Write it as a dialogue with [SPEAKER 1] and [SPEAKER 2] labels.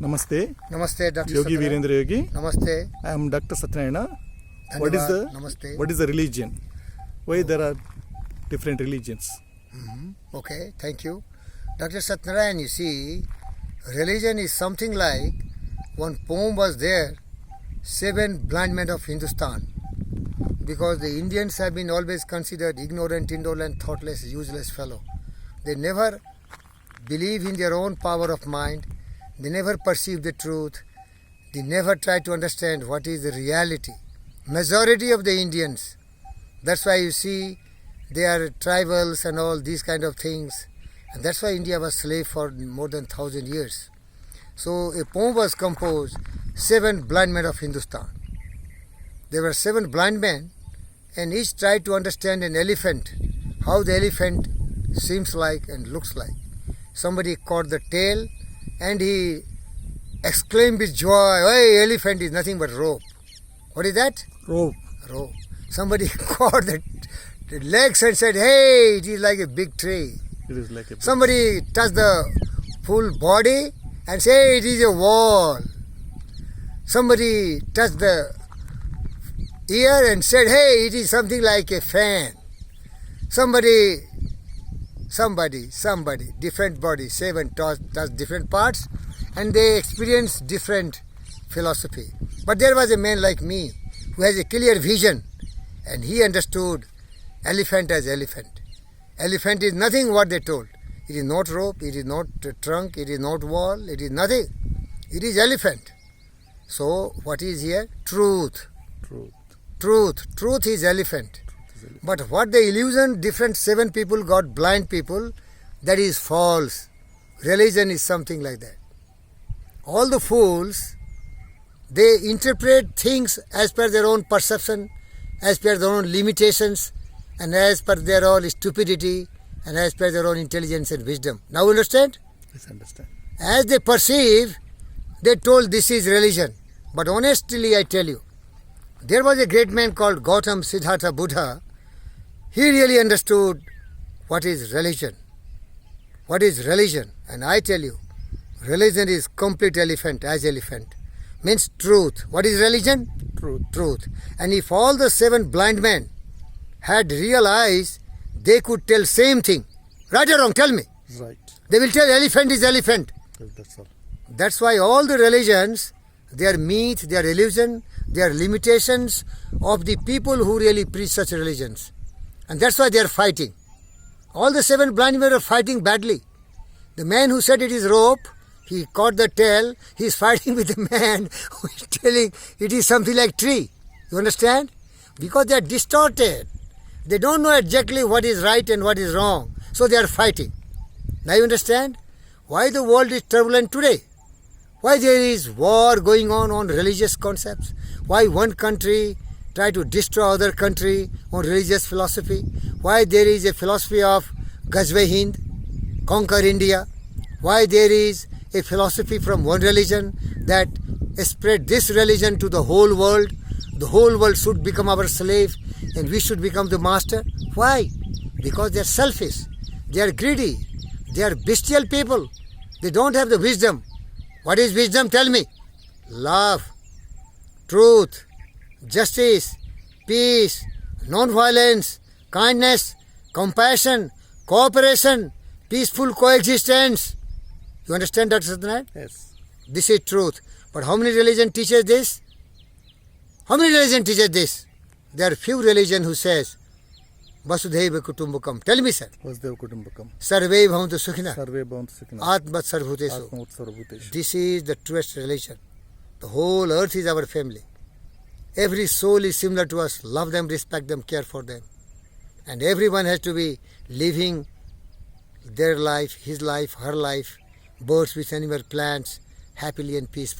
[SPEAKER 1] Namaste.
[SPEAKER 2] Namaste, Dr.
[SPEAKER 1] Yogi
[SPEAKER 2] Satyanarayana.
[SPEAKER 1] Virendra Yogi.
[SPEAKER 2] Namaste.
[SPEAKER 1] I am Dr. Satyanarayana.
[SPEAKER 2] Namaste.
[SPEAKER 1] What is the religion? Why there are different religions?
[SPEAKER 2] Okay, thank you. Dr. Satyanarayana, you see, religion is something like one poem was there, Seven Blind Men of Hindustan. Because the Indians have been always considered ignorant, indolent, thoughtless, useless fellow. They never believe in their own power of mind. They never perceive the truth. They never try to understand what is the reality. Majority of the Indians, that's why you see they are tribals and all these kind of things. And that's why India was slave for more than 1,000 years. So a poem was composed, Seven Blind Men of Hindustan. There were 7 blind men and each tried to understand an elephant, how the elephant seems like and looks like. Somebody caught the tail and he exclaimed with joy, "Hey, elephant is nothing but rope." What is that?
[SPEAKER 1] Rope.
[SPEAKER 2] Rope. Somebody caught the legs and said, "Hey, it is like a big tree."
[SPEAKER 1] It is like a.
[SPEAKER 2] Somebody touched the full body and say it is a wall. Somebody touched the ear and said, "Hey, it is something like a fan." Somebody, different body, 7 touched different parts and they experienced different philosophy. But there was a man like me who has a clear vision and he understood elephant as elephant. Elephant is nothing what they told. It is not rope, it is not trunk, it is not wall, it is nothing. It is elephant. So what is here? Truth. Truth is elephant. But what the illusion, different 7 people got blind people, that is false. Religion is something like that. All the fools, they interpret things as per their own perception, as per their own limitations, and as per their own stupidity, and as per their own intelligence and wisdom. Now understand?
[SPEAKER 1] Yes, understand.
[SPEAKER 2] As they perceive, they told this is religion. But honestly, I tell you, there was a great man called Gautam Siddhartha Buddha. He really understood what is religion. What is religion? And I tell you, religion is complete elephant as elephant. Means truth. What is religion? Truth. And if all the 7 blind men had realized, they could tell same thing. Right or wrong? Tell me.
[SPEAKER 1] Right.
[SPEAKER 2] They will tell elephant is elephant.
[SPEAKER 1] That's all.
[SPEAKER 2] That's why all the religions, they are myth, they are illusion, they are limitations of the people who really preach such religions. And that's why they are fighting. All the 7 blind men are fighting badly. The man who said it is rope, he caught the tail, he is fighting with the man who is telling it is something like tree. You understand? Because they are distorted. They don't know exactly what is right and what is wrong. So they are fighting. Now you understand why the world is turbulent today. Why there is war going on religious concepts. Why one country try to destroy other country on religious philosophy. Why there is a philosophy of Gazwe Hind, conquer India. Why there is a philosophy from one religion that spread this religion to the whole world. The whole world should become our slave and we should become the master. Why? Because they are selfish. They are greedy. They are bestial people. They don't have the wisdom. What is wisdom? Tell me. Love, truth, justice, peace, non-violence, kindness, compassion, cooperation, peaceful coexistence. You understand, Dr. Satyanarayana?
[SPEAKER 1] Yes.
[SPEAKER 2] This is truth. But how many religion teaches this? How many religion teaches this? There are few religion who says, Vasudhaiva Kutumbakam. Tell me, sir.
[SPEAKER 1] Vasudhaiva Kutumbakam.
[SPEAKER 2] Sarve Bhavantu Sukhina.
[SPEAKER 1] Sarve Bhavantu Sukhina.
[SPEAKER 2] Atmat Sarvbhutesu.
[SPEAKER 1] Atmat Sarvbhutesu.
[SPEAKER 2] This is the truest religion. The whole earth is our family. Every soul is similar to us. Love them, respect them, care for them. And everyone has to be living their life, his life, her life, birds with animal, plants, happily and peacefully.